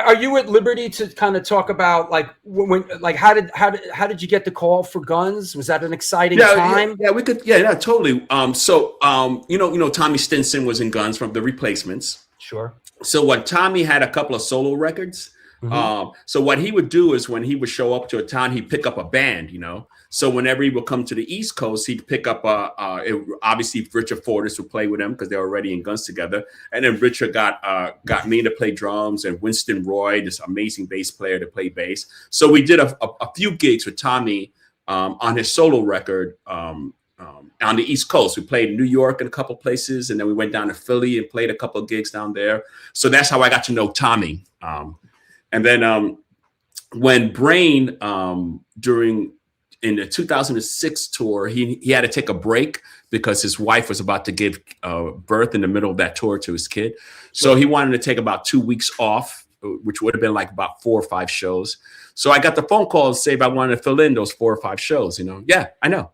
Are you at liberty to kind of talk about like when like how did you get the call for Guns? Was that an exciting time? We could. Yeah, totally. So, Tommy Stinson was in Guns from the Replacements. Sure. So what Tommy had a couple of solo records. So what he would do is when he would show up to a town, he'd pick up a band, So whenever he would come to the East Coast, he'd pick up obviously Richard Fortas would play with him because they were already in Guns together. And then Richard got me to play drums and Winston Roy, this amazing bass player, to play bass. So we did a few gigs with Tommy on his solo record on the East Coast. We played in New York and a couple places, and then we went down to Philly and played a couple of gigs down there. So that's how I got to know Tommy. And then when Brain in the 2006 tour, he had to take a break because his wife was about to give birth in the middle of that tour to his kid. So he wanted to take about 2 weeks off, which would have been like about 4 or 5 shows. So I got the phone call to say if I wanted to fill in those 4 or 5 shows. Yeah, I know.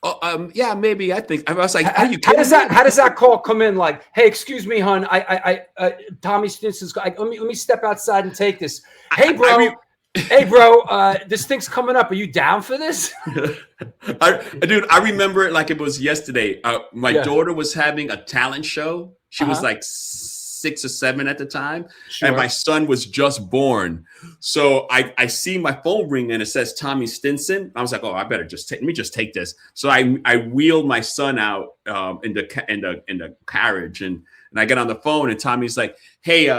Or, yeah, maybe. I think I was like, how does that call come in? Like, hey, excuse me, hon, Tommy Stinson's. Let me step outside and take this. Hey, bro. This thing's coming up. Are you down for this? Dude, I remember it like it was yesterday. My daughter was having a talent show. She was like 6 or 7 at the time, and my son was just born. So I see my phone ring and it says Tommy Stinson. I was like, oh, I better let me just take this. So I wheeled my son out in the carriage, and I get on the phone, and Tommy's like, hey,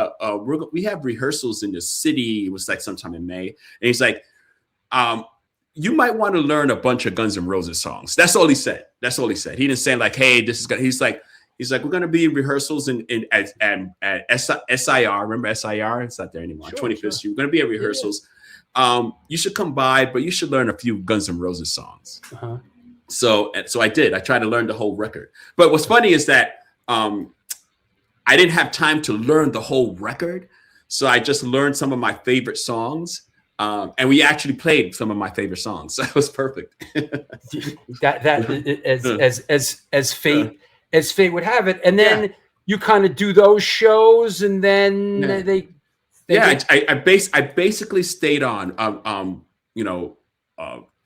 we have rehearsals in the city. It was like sometime in May, and he's like, you might want to learn a bunch of Guns N' Roses songs. That's all he said. He didn't say like, hey, this is good. He's like, we're going to be in rehearsals at SIR. Remember SIR? It's not there anymore. 25th Street. We're going to be at rehearsals. You should come by, but you should learn a few Guns N' Roses songs. So I did. I tried to learn the whole record. But what's funny is that I didn't have time to learn the whole record. So I just learned some of my favorite songs. And we actually played some of my favorite songs. So it was perfect. As fate would have it, and then you kind of do those shows, and then I basically stayed on.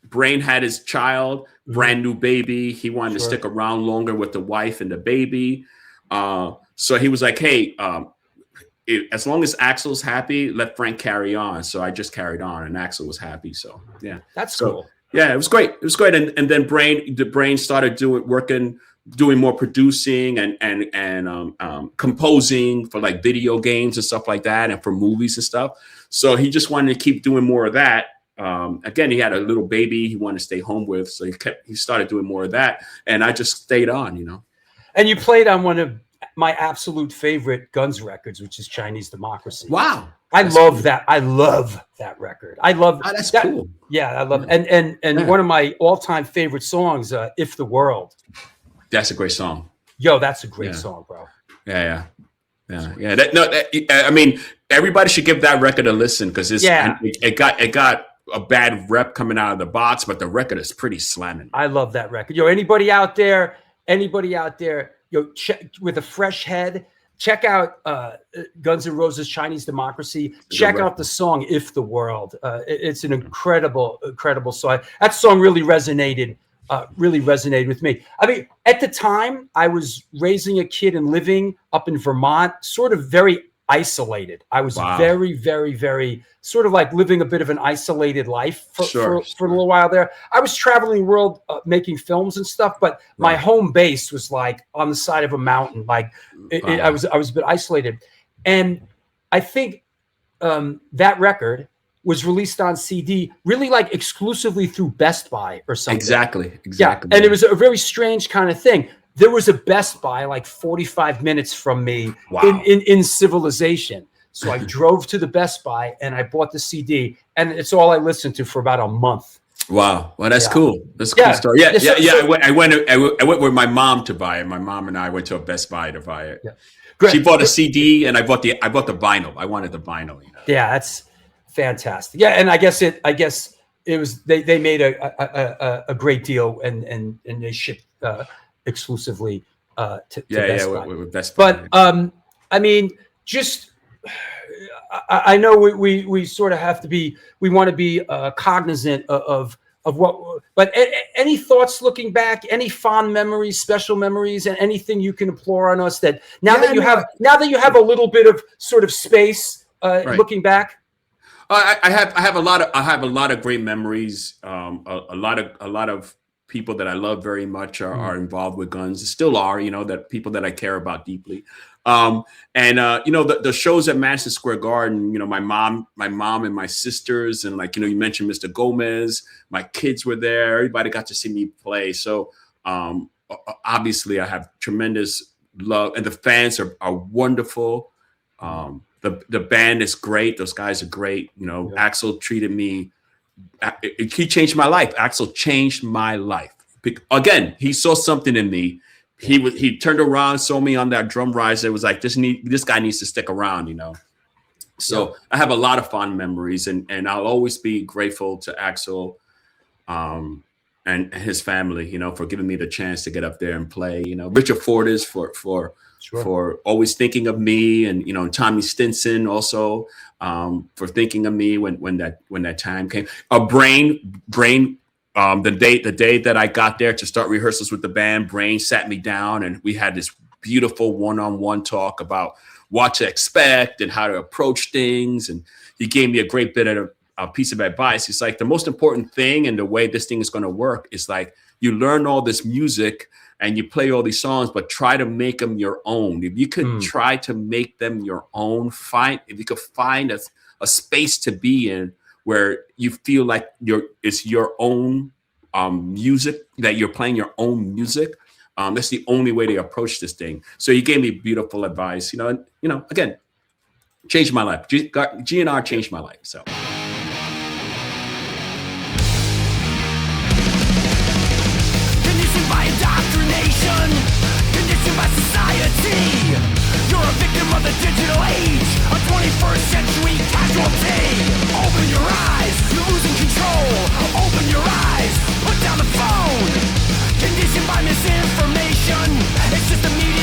Brain had his child, brand new baby. He wanted to stick around longer with the wife and the baby, so he was like, "Hey, as long as Axl's happy, let Frank carry on." So I just carried on, and Axl was happy. So that's cool. Yeah, it was great. And then Brain started doing more producing and composing for like video games and stuff like that, and for movies and stuff. So he just wanted to keep doing more of that. Again, he had a little baby he wanted to stay home with, so he started doing more of that, and I just stayed on. And you played on one of my absolute favorite Guns records, which is Chinese Democracy. Wow. I love that record. I love that's that. Cool. Yeah, I love it. And one of my all-time favorite songs, If the World. That's a great song. Yo, that's a great song, bro. Yeah. I mean, everybody should give that record a listen because it got a bad rep coming out of the box, but the record is pretty slamming. I love that record. Yo, anybody out there, with a fresh head, check out Guns N' Roses' Chinese Democracy. Check out the song If the World. It's an incredible song. That song really resonated with me. I mean, at the time, I was raising a kid and living up in Vermont, sort of very isolated. I was very, very, very sort of like living a bit of an isolated life for a little while there. I was traveling the world making films and stuff, but my home base was like on the side of a mountain. Like I was a bit isolated. And I think that record was released on CD, really like exclusively through Best Buy or something. Exactly. Yeah, and it was a very strange kind of thing. There was a Best Buy like 45 minutes from me in civilization. So I drove to the Best Buy and I bought the CD, and it's all I listened to for about a month. Wow. Well, that's cool. That's a cool story. I went with my mom to buy it. My mom and I went to a Best Buy to buy it. Yeah. She bought a CD and I bought the vinyl. I wanted the vinyl. Yeah, that's fantastic. Yeah, and I guess it was they made a great deal and they shipped exclusively to Best Buy. With Best Buy. But I mean, just I know we sort of have to be, we want to be cognizant of what, but any thoughts looking back, any fond memories, special memories, and anything you can implore on us that now that you have a little bit of sort of space looking back? I have a lot of great memories. A lot of people that I love very much are involved with guns, still are, that people that I care about deeply. The shows at Madison Square Garden, my mom and my sisters, and you mentioned Mr. Gomez, my kids were there, everybody got to see me play. So obviously I have tremendous love, and the fans are wonderful. The band is great. Those guys are great. Axl treated me. He changed my life. Axl changed my life. Again, he saw something in me. He turned around, saw me on that drum riser. It was like, this guy needs to stick around, So I have a lot of fond memories, and I'll always be grateful to Axl and his family, for giving me the chance to get up there and play. Richard Fortis for always thinking of me, and Tommy Stinson also for thinking of me when that time came. Brain. The day that I got there to start rehearsals with the band, Brain sat me down and we had this beautiful one-on-one talk about what to expect and how to approach things. And he gave me a great bit of a piece of advice. He's like, the most important thing and the way this thing is going to work is like, you learn all this music and you play all these songs, but try to make them your own. If you could try to make them your own, if you could find a space to be in where you feel like it's your own music, that you're playing your own music. That's the only way to approach this thing. So he gave me beautiful advice. Again, changed my life. GNR changed my life. So. Conditioned by indoctrination, conditioned by society. You're a victim of the digital age, a 21st century casualty. Open your eyes, you're losing control. Open your eyes, put down the phone. Conditioned by misinformation, it's just a media